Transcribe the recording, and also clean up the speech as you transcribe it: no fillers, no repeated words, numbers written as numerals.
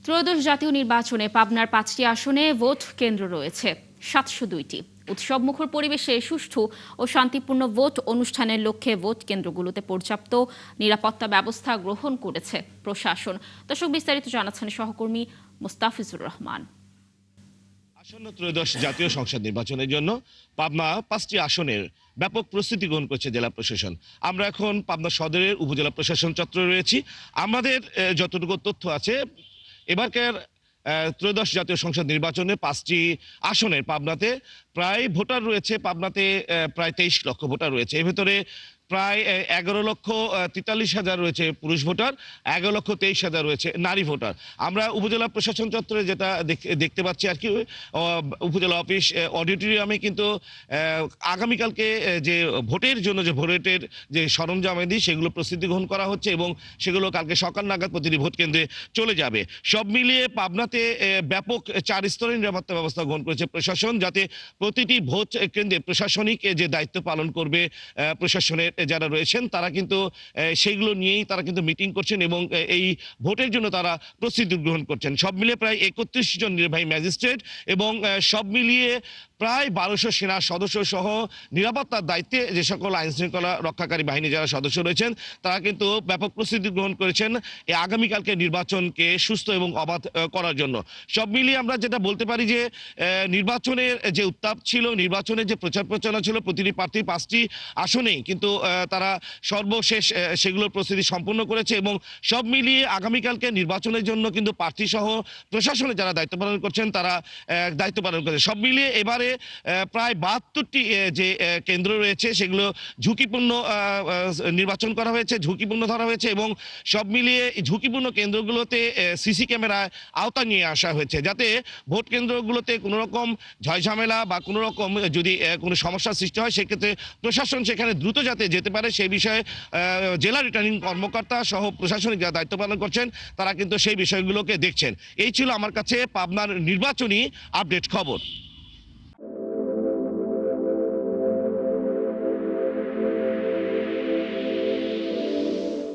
ত্রয়োদশ জাতীয় নির্বাচনে পাবনার ৫টি আসনে ভোট কেন্দ্র রয়েছে ৭০২টি। উৎসবমুখর পরিবেশে সুষ্ঠু ও শান্তিপূর্ণ ভোট অনুষ্ঠানের লক্ষ্যে ভোট কেন্দ্রগুলোতে পর্যাপ্ত নিরাপত্তা ব্যবস্থা গ্রহণ করেছে প্রশাসন। দর্শক, বিস্তারিত জানাচ্ছেন সহকর্মী মুস্তাফিজুর রহমান। আসন্ন ত্রয়োদশ জাতীয় সংসদ নির্বাচনের জন্য পাবনা ৫টি আসনের ব্যাপক প্রস্তুতি গ্রহণ করছে জেলা প্রশাসন। আমরা এখন পাবনা সদরের উপজেলা প্রশাসন চত্বরে রয়েছি। আমাদের যতটুকু তথ্য আছে, এবারকার ত্রয়োদশ জাতীয় সংসদ নির্বাচনে 5টি আসনের পাবনাতে প্রায় ভোটার রয়েছে। পাবনাতে প্রায় 23 লক্ষ ভোটার রয়েছে। এর ভেতরে প্রায় 11,43,000 রয়েছে পুরুষ ভোটার, 11,23,000 রয়েছে নারী ভোটার। আমরা উপজেলা প্রশাসন চত্বরে যেটা দেখতে পাচ্ছি আর কি, উপজেলা অফিস অডিটোরিয়ামে কিন্তু আগামীকালকে যে ভোটের জন্য যে ভোটের যে সরঞ্জামাদি সেগুলো প্রস্তুতি গ্রহণ করা হচ্ছে এবং সেগুলো কালকে সকাল নাগাদ প্রতিটি ভোট কেন্দ্রে চলে যাবে। সব মিলিয়ে পাবনাতে ব্যাপক 4 স্তরের নিরাপত্তা ব্যবস্থা গ্রহণ করেছে প্রশাসন, যাতে প্রতিটি ভোট কেন্দ্রে প্রশাসনিক যে দায়িত্ব পালন করবে প্রশাসনের যারা রয়েছেন তারা কিন্তু সেইগুলো নিয়েই তারা কিন্তু মিটিং করছেন এবং এই ভোটের জন্য তারা প্রস্তুতি গ্রহণ করছেন। সব মিলিয়ে প্রায় 31 জন নির্বাহী ম্যাজিস্ট্রেট এবং সব মিলিয়ে প্রায় 1200 সেনা সদস্য সহ নিরাপত্তার দায়িত্বে যে সকল আইন শৃঙ্খলা রক্ষাকারী বাহিনী যারা সদস্য রয়েছেন তারা কিন্তু ব্যাপক প্রস্তুতি গ্রহণ করেছেন এই আগামীকালকে নির্বাচনকে সুস্থ এবং অবাধ করার জন্য। সব মিলিয়ে আমরা যেটা বলতে পারি যে নির্বাচনের যে উত্তাপ ছিল, নির্বাচনের যে প্রচার প্রচারণা ছিল, প্রতিটি প্রার্থী 5টি আসনেই কিন্তু তারা সর্বশেষ সেগুলোর প্রস্তুতি সম্পূর্ণ করেছে এবং সব মিলিয়ে আগামীকালকে নির্বাচনের জন্য কিন্তু প্রার্থী সহ প্রশাসনে যারা দায়িত্ব পালন করছেন তারা দায়িত্ব পালন করেছে। সব মিলিয়ে এবারে প্রায় 72টি যে কেন্দ্র রয়েছে সেগুলো ঝুঁকিপূর্ণ নির্বাচন করা হয়েছে, ঝুঁকিপূর্ণ ধরা হয়েছে এবং সব মিলিয়ে ঝুঁকিপূর্ণ কেন্দ্রগুলোতে সিসি ক্যামেরায় আওতা নিয়ে আসা হয়েছে, যাতে ভোট কেন্দ্রগুলোতে কোনো রকম ঝয়ঝামেলা বা কোনো রকম যদি কোনো সমস্যার সৃষ্টি হয় সেক্ষেত্রে প্রশাসন সেখানে দ্রুত যাতে যেতে পারে সেই বিষয়ে জেলা রিটার্নিং কর্মকর্তা সহ প্রশাসনিক যারা দায়িত্ব পালন করছেন তারা কিন্তু সেই বিষয়গুলোকে দেখছেন। এই ছিল আমার কাছে পাবনার নির্বাচনী আপডেট খবর।